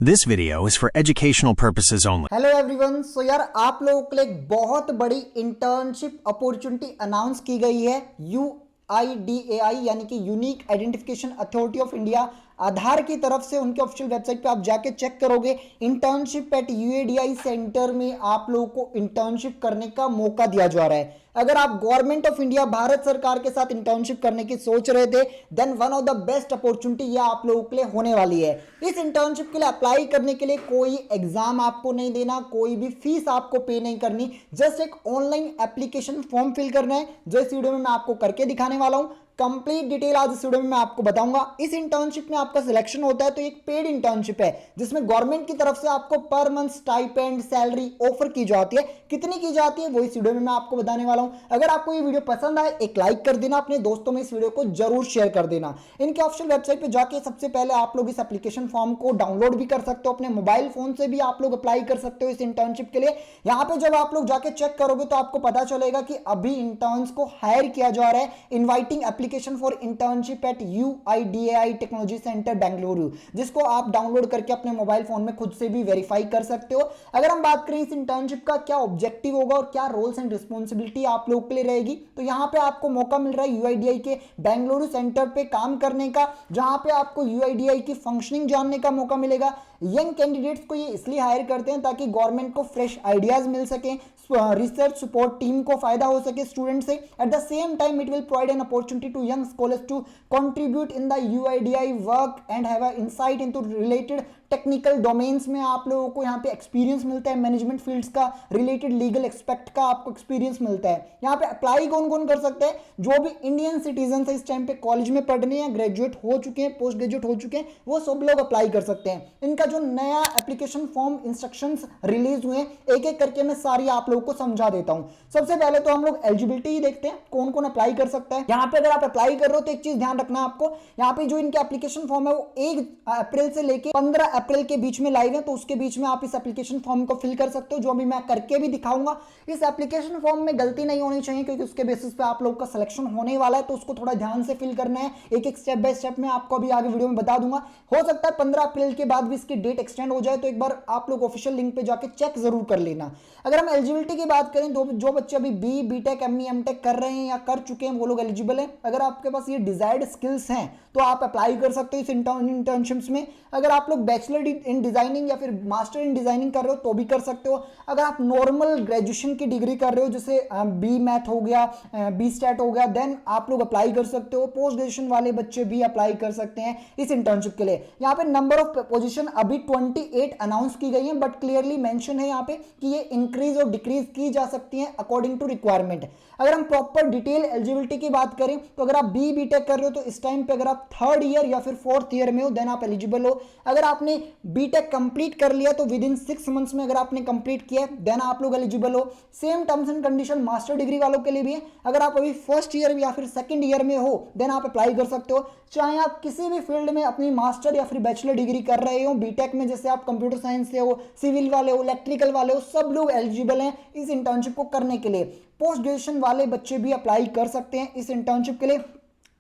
This video is for educational purposes only. Hello everyone. So यार आप लोगों के लिए एक बहुत बड़ी इंटर्नशिप अपॉर्चुनिटी अनाउंस की गई है। UIDAI यानी कि unique identification authority of India Aadhaar की तरफ से उनके ऑफिशियल वेबसाइट पे आप जाके चेक करोगे। इंटर्नशिप एट UIDAI सेंटर में आप लोगों को इंटर्नशिप करने का मौका दिया जा रहा है। अगर आप गवर्नमेंट ऑफ इंडिया भारत सरकार के साथ इंटर्नशिप करने की सोच रहे थे then one of the best opportunity ये आप लोगों के लिए होने वाली है। इस इंटर्नशिप के लिए अप्लाई करने के लिए कोई एग्जाम आपको नहीं देना, कोई भी फीस आपको पे नहीं करनी, जस्ट एक ऑनलाइन एप्लीकेशन फॉर्म फिल करना है जो इस वीडियो में मैं आपको करके दिखाने वाला हूं। कंप्लीट डिटेल आज इस वीडियो में मैं आपको बताऊंगा। इस इंटर्नशिप में आपका सिलेक्शन होता है तो एक पेड इंटर्नशिप है जिसमें गवर्नमेंट की तरफ से आपको per month stipend salary offer की जाती है। कितनी की जाती है वो इस वीडियो में मैं आपको बताने वाला हूं। अगर आपको ये वीडियो पसंद आए एक लाइक कर देना, अपने दोस्तों में इस वीडियो को जरूर शेयर कर देना। इनके ऑफिशियल वेबसाइट पे जाके सबसे पहले आप लोग इस एप्लीकेशन फॉर्म को डाउनलोड भी कर सकते हो, अपने मोबाइल फोन से भी आप लोग अप्लाई कर सकते हो इस इंटर्नशिप के लिए। यहाँ पे जब आप लोग जाके चेक करोगे तो आपको पता चलेगा कि अभी इंटर्न्स को हायर किया जा रहा है। Inviting application for internship at UIDAI technology centre Bengaluru, जिसको आप डाउनलोड करके अपने मोबाइल फोन में खुद से भी वेरीफाई कर सकते हो। अगर हम बात करें इस इंटर्नशिप का क्या ऑब्जेक्टिव होगा और क्या रोल्स एंड रिस्पॉन्सिबिलिटी आप लोग के लिए रहेगी, तो यहाँ पे आपको मौका मिल रहा है UIDAI के बेंगलुरु सेंटर पे काम करने का, जहां पे आपको UIDAI की फंक्शनिंग जानने का मौका मिलेगा। यंग कैंडिडेट्स को ये इसलिए हायर करते हैं ताकि गवर्नमेंट को फ्रेश आइडियाज मिल सके, रिसर्च सपोर्ट टीम को फायदा हो सके स्टूडेंट से। At the same time it will provide an opportunity to young scholars to contribute in the UIDAI work and have an insight into related technical domains में आप लोगों को यहाँ पे एक्सपीरियंस मिलता है, मैनेजमेंट फील्ड्स का, रिलेटेड लीगल एक्सपेक्ट का आपको एक्सपीरियंस मिलता है। यहाँ पे अप्लाई कौन कौन कर सकते हैं? जो भी इंडियन सिटीजन है इस टाइम पे कॉलेज में पढ़ने या ग्रेजुएट हो चुके हैं, पोस्ट ग्रेजुएट हो चुके हैं, वो सब लोग अप्लाई कर सकते हैं। इनका जो नया एप्लीकेशन फॉर्म इंस्ट्रक्शंस रिलीज हुए एक एक करके मैं सारी आप लोगों को समझा देता हूँ। सबसे पहले तो हम लोग एलिजिबिलिटी ही देखते हैं, कौन कौन अप्लाई कर सकता है। यहाँ पे अगर आप अप्लाई कर रहे हो तो एक चीज ध्यान रखना आपको, यहाँ पे जो इनके एप्लीकेशन फॉर्म है वो 1 अप्रैल से लेके 15 अप्रैल के बीच में लाइव है, तो उसके बीच में आप इस एप्लीकेशन फॉर्म को फिल कर सकते हो, जो अभी मैं करके भी दिखाऊंगा। इस एप्लीकेशन फॉर्म में गलती नहीं होनी चाहिए क्योंकि उसके बेसिस पे आप लोग का सिलेक्शन होने वाला है, तो उसको थोड़ा ध्यान से फिल करना है। एक एक स्टेप बाय स्टेप में आपको अभी आगे वीडियो में बता दूंगा। हो सकता है 15 अप्रैल के बाद भी इसकी डेट एक्सटेंड हो जाए, तो एक बार आप लोग ऑफिशियल लिंक पे जाके चेक जरूर कर लेना। अगर हम एलिजिबिलिटी की बात करें तो जो बच्चे अभी BTech ME MTech कर रहे हैं या कर चुके हैं वो लोग एलिजिबल हैं। अगर आपके पास ये डिजायर्ड स्किल्स हैं तो आप अप्लाई कर सकते हो इस इंटर्नशिप्स में। अगर आप लोग बैचलर इन डिजाइनिंग या फिर मास्टर इन डिजाइनिंग कर रहे हो तो भी कर सकते हो। अगर आप नॉर्मल ग्रेजुएशन की डिग्री कर रहे हो जैसे B मैथ हो गया, B स्टैट हो गया, देन आप लोग अप्लाई कर सकते हो। पोस्ट ग्रेजुएशन वाले बच्चे भी अप्लाई कर सकते हैं इस इंटर्नशिप के लिए। यहाँ पे नंबर ऑफ पोजीशन अभी 28 अनाउंस की गई है, बट क्लियरली मेंशन है यहाँ पे कि ये इंक्रीज और डिक्रीज की जा सकती है अकॉर्डिंग टू रिक्वायरमेंट। अगर हम प्रॉपर डिटेल एलिजिबिलिटी की बात करें तो अगर आप BTech कर रहे हो तो इस टाइम पे अगर आप 3rd ईयर या फिर 4th ईयर में हो देन आप एलिजिबल हो। अगर आपने BTech कंप्लीट कर लिया तो विद इन 6 मंथ्स में अगर आपने कंप्लीट किया देन आप लोग एलिजिबल हो। Same terms and condition master degree वालों के लिए भी है। अगर आप अभी 1st ईयर या फिर 2nd ईयर में हो देन आप अप्लाई कर सकते हो। चाहे आप किसी भी फील्ड में अपनी मास्टर या फिर बैचलर डिग्री कर रहे हो, BTech में जैसे आप कंप्यूटर साइंस से हो, सिविल वाले हो, इलेक्ट्रिकल वाले हो, सब लोग एलिजिबल हैं इस इंटर्नशिप को करने के लिए। पोस्ट ग्रेजुएशन वाले बच्चे भी अप्लाई कर सकते हैं इस इंटर्नशिप के लिए।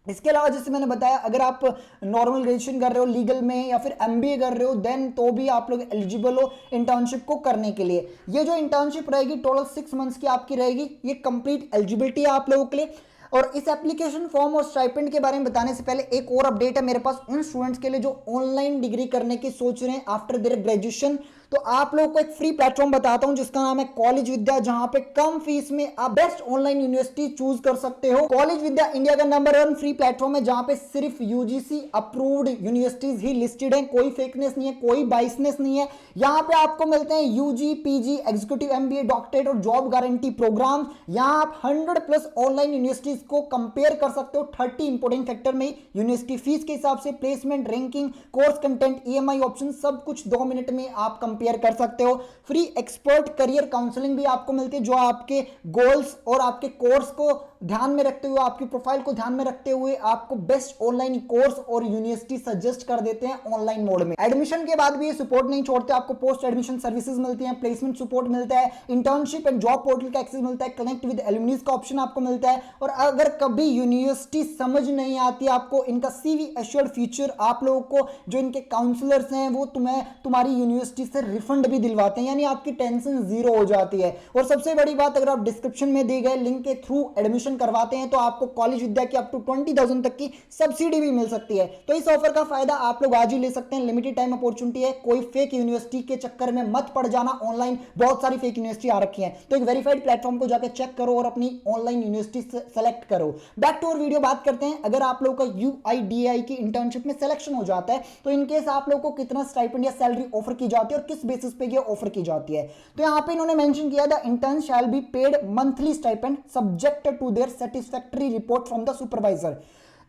इसके अलावा जैसे मैंने बताया अगर आप नॉर्मल ग्रेजुएशन कर रहे हो लीगल में या फिर MBA कर रहे हो देन तो भी आप लोग एलिजिबल हो इंटर्नशिप को करने के लिए। ये जो इंटर्नशिप रहेगी टोटल 6 मंथ्स की आपकी रहेगी, ये कंप्लीट एलिजिबिलिटी है आप लोगों के लिए। और इस एप्लीकेशन फॉर्म और स्टाइपेंड के बारे में बताने से पहले एक और अपडेट है मेरे पास उन स्टूडेंट्स के लिए जो ऑनलाइन डिग्री करने की सोच रहे हैं आफ्टर देयर ग्रेजुएशन। तो आप लोगों को एक फ्री प्लेटफॉर्म बताता हूं जिसका नाम है कॉलेज विद्या, जहां पे कम फीस में आप बेस्ट ऑनलाइन यूनिवर्सिटी चूज कर सकते हो। कॉलेज विद्या इंडिया का नंबर 1 फ्री प्लेटफॉर्म है जहां पे सिर्फ UGC अप्रूव्ड यूनिवर्सिटीज ही लिस्टेड है। कोई फेकनेस नहीं है, कोई बाइसनेस नहीं है। यहाँ पे आपको मिलते हैं UG PG executive MBA doctorate और जॉब गारंटी प्रोग्राम। यहाँ आप 100+ ऑनलाइन यूनिवर्सिटीज को कंपेयर कर सकते हो 30 इंपोर्टेंट फैक्टर में। यूनिवर्सिटी फीस के हिसाब से, placement, ranking, course content, EMI option, सब कुछ 2 मिनट में आप कंपेयर कर सकते हो। फ्री एक्सपर्ट करियर काउंसलिंग भी आपको मिलती है, जो आपके गोल्स और आपके कोर्स को ध्यान में रखते हुए, आपकी प्रोफाइल को ध्यान में रखते हुए आपको बेस्ट ऑनलाइन कोर्स और यूनिवर्सिटी सजेस्ट कर देते हैं ऑनलाइन मोड में। एडमिशन के बाद भी ये सपोर्ट नहीं छोड़ते, आपको पोस्ट एडमिशन सर्विसेज मिलती हैं, प्लेसमेंट सपोर्ट मिलता है, इंटर्नशिप एंड जॉब पोर्टल का एक्सेस मिलता है, कनेक्ट विद एलुमनीज का ऑप्शन आपको मिलता है। और अगर कभी यूनिवर्सिटी समझ नहीं आती आपको, इनका सीवी एश्योर्ड फीचर आप लोगों को, जो इनके काउंसलर्स हैं वो तुम्हारी यूनिवर्सिटी से रिफंड भी दिलवाते हैं, यानी आपकी टेंशन जीरो हो जाती है। और सबसे बड़ी बात, अगर आप डिस्क्रिप्शन में दिए गए लिंक के थ्रू एडमिशन करवाते हैं तो आपको कॉलेज विद्या की अप टू 20,000 तक की सब्सिडी भी मिल सकती है। तो इस ऑफर का फायदा आप लोग आज ही ले सकते हैं, लिमिटेड टाइम अपॉर्चुनिटी है, कोई फेक यूनिवर्सिटी के चक्कर में मत पड़ जाना। ऑनलाइन बहुत सारी फेक यूनिवर्सिटी आ रखी है, तो एक वेरीफाइड प्लेटफॉर्म को जाकर चेक करो और अपनी ऑनलाइन यूनिवर्सिटी सेलेक्ट करो। बैक टू और वीडियो बात करते हैं। अगर आप लोगों का UIDAI की इंटर्नशिप में सिलेक्शन हो जाता है तो इनकेस आप लोगों को कितना स्टाइपेंड या सैलरी ऑफर की जाती है और किस बेसिस पे ये ऑफर की जाती है, तो यहां पे इन्होंने मेंशन किया the intern shall be paid monthly stipend subject to their satisfactory report from the supervisor.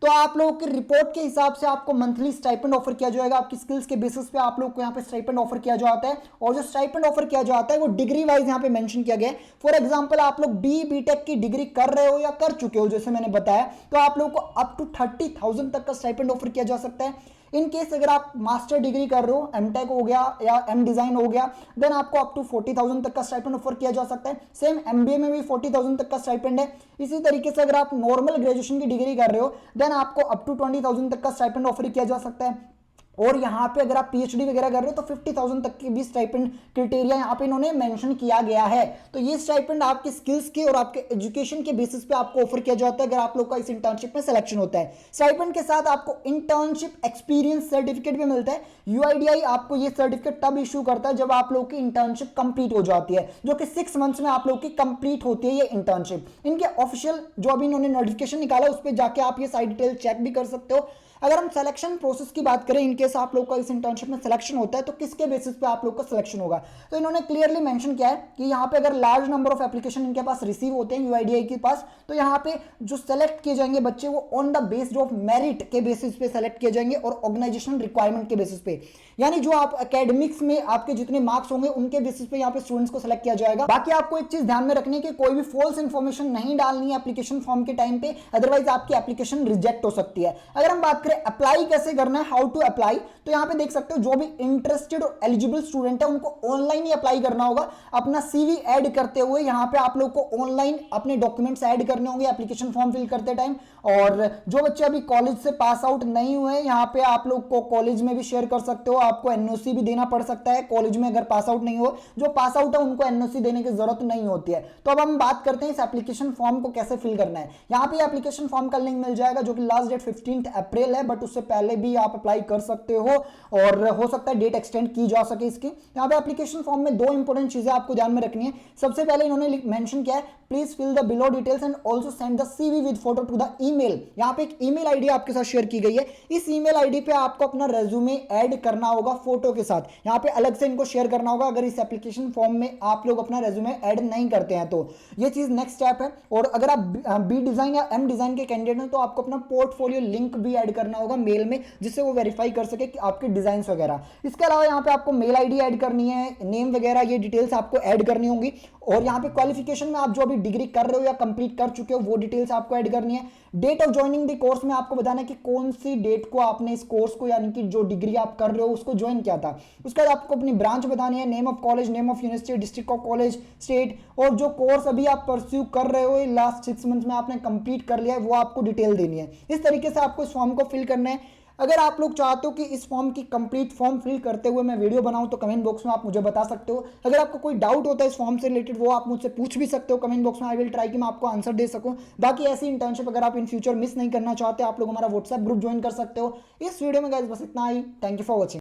तो आप लोगों की रिपोर्ट के हिसाब से आपको मंथली स्टाइपेंड ऑफर किया जाएगा, आपकी स्किल्स के बेसिस पे आप लोग को यहाँ पे स्टाइपेंड ऑफर किया जाता है। और जो स्टाइपेंड ऑफर किया जाता है वो डिग्री वाइज यहाँ पे मेंशन किया गया है। फॉर एग्जांपल आप लोग BTech की डिग्री कर रहे हो या कर चुके हो, जैसे मैंने बताया, तो आप लोग को अप टू 30,000 तक का स्टाइपेंड ऑफर किया जा सकता है। इन केस अगर आप मास्टर डिग्री कर रहे हो, MTech हो गया या M डिजाइन हो गया, देन आपको अप टू 40,000 तक का स्टाइपेंड ऑफर किया जा सकता है। सेम MBA में भी 40,000 तक का स्टाइपेंड है। इसी तरीके से अगर आप नॉर्मल ग्रेजुएशन की डिग्री कर रहे हो, देन आपको अप टू 20,000 तक का स्टाइपेंड ऑफर किया जा सकता है। और यहाँ पे अगर आप PhD वगैरह कर रहे हो तो 50,000 तक की भी स्टाइपेंड क्राइटेरिया यहाँ पे इन्होंने मेंशन किया गया है। तो ये स्टाइपेंड आपके स्किल्स के और आपके एजुकेशन के बेसिस पे आपको ऑफर किया जाता है अगर आप लोग का इस इंटर्नशिप में सिलेक्शन होता है। स्टाइपेंड के साथ आपको इंटर्नशिप एक्सपीरियंस सर्टिफिकेट भी मिलता है। UIDAI आपको ये सर्टिफिकेट तब इशू करता है जब आप लोग की इंटर्नशिप कंप्लीट हो जाती है, जो कि 6 मंथ्स में आप लोग की कंप्लीट होती है ये इंटर्नशिप। इनके ऑफिशियल जो अभी इन्होंने नोटिफिकेशन निकाला उस पर जाके आप ये सारी डिटेल चेक भी कर सकते हो। अगर हम सिलेक्शन प्रोसेस की बात करें, इनकेस आप लोग का इस इंटर्नशिप में सिलेक्शन होता है तो किसके बेसिस पे आप लोग का सिलेक्शन होगा, तो इन्होंने क्लियरली मेंशन किया है कि यहाँ पे अगर लार्ज नंबर ऑफ एप्लीकेशन इनके पास रिसीव होते हैं UIDAI के पास, तो यहाँ पे जो सेलेक्ट किए जाएंगे बच्चे वो on the based of merit के बेसिस पे सेलेक्ट किए जाएंगे और ऑर्गेनाइजेशनल रिक्वायरमेंट के बेसिस पे, यानी जो आप एकेडमिक्स में आपके जितने मार्क्स होंगे उनके बेसिस पे यहाँ पे स्टूडेंट्स को सेलेक्ट किया जाएगा। बाकी आपको एक चीज ध्यान में रखनी है कि कोई भी फॉल्स इंफॉर्मेशन नहीं डालनी है एप्लीकेशन फॉर्म के टाइम पे, अदरवाइज आपकी एप्लीकेशन रिजेक्ट हो सकती है। अगर हम बात करें अप्लाई कैसे करना है, हाउ टू अप्लाई, तो यहां पे देख सकते हो जो भी इंटरेस्टेड और एलिजिबल स्टूडेंट है उनको ऑनलाइन ही अप्लाई करना होगा। अपना CV ऐड करते हुए यहां पे आप लोग को ऑनलाइन अपने डॉक्यूमेंट्स ऐड करने होंगे एप्लीकेशन फॉर्म फिल करते टाइम। और जो बच्चे अभी कॉलेज से पास आउट नहीं हुए, यहां पे आप लोग को कॉलेज में भी शेयर कर सकते हो, आपको NOC भी देना पड़ सकता है कॉलेज में अगर पास आउट नहीं हो। जो पास आउट है उनको NOC देने की जरूरत नहीं होती है। तो अब हम बात करते हैं इस एप्लीकेशन फॉर्म को कैसे फिल करना है। यहाँ पे एप्लीकेशन फॉर्म का लिंक मिल जाएगा जो कि लास्ट डेट 15 अप्रैल है, बट उससे पहले भी आप अप्लाई कर सकते हो और हो सकता है डेट एक्सटेंड की जा सके इसकी। यहाँ पे एप्लीकेशन फॉर्म में 2 इंपॉर्टेंट चीजें आपको ध्यान में रखनी है। सबसे पहले इन्होंने मेंशन किया है please fill the below details and also send the CV with photo to the email. यहाँ पे एक ईमेल आईडी आपके साथ शेयर की गई है, इस ईमेल आईडी पे आपको अपना रेज्यूमे ऐड करना होगा फोटो के साथ। यहाँ पे अलग से इनको शेयर करना होगा अगर इस एप्लीकेशन फॉर्म में आप लोग अपना रेज्यूमे ऐड नहीं करते हैं तो ये चीज नेक्स्ट स्टेप है। और अगर आप B डिजाइन या M डिजाइन के कैंडिडेट हैं तो आपको अपना पोर्टफोलियो लिंक भी ऐड करना होगा मेल में, जिससे वो वेरीफाई कर सके कि आपके डिजाइन वगैरह। इसके अलावा यहाँ पे आपको मेल आईडी ऐड करनी है, नेम वगैरह ये डिटेल्स आपको ऐड करनी होंगी। और यहाँ पे क्वालिफिकेशन में आप जो अभी डिग्री कर रहे हो या कंप्लीट कर चुके हो वो डिटेल्स आपको ऐड करनी है। Date of joining the course में आपको बताना है कि कौन सी डेट को आपने इस कोर्स को यानी कि जो डिग्री आप कर रहे हो उसको ज्वाइन किया था। उसके बाद आपको अपनी ब्रांच बतानी है, name of college, name of university, district of college, state, और जो कोर्स अभी आप परस्यू कर रहे हो लास्ट 6 मंथ में आपने कंप्लीट कर लिया है वो आपको डिटेल देनी है। इस तरीके से आपको इस फॉर्म को फिल करना है। अगर आप लोग चाहते हो कि इस फॉर्म की कंप्लीट फॉर्म फिल करते हुए मैं वीडियो बनाऊं तो कमेंट बॉक्स में आप मुझे बता सकते हो। अगर आपको कोई डाउट होता है इस फॉर्म से रिलेटेड वो आप मुझसे पूछ भी सकते हो कमेंट बॉक्स में, आई विल ट्राई कि मैं आपको आंसर दे सकूं। बाकी ऐसी इंटर्नशिप अगर आप इन फ्यूचर मिस नहीं करना चाहते आप लोग हमारा व्हाट्सएप ग्रुप ज्वाइन कर सकते हो। इस वीडियो में गाइस बस इतना ही। Thank you for watching.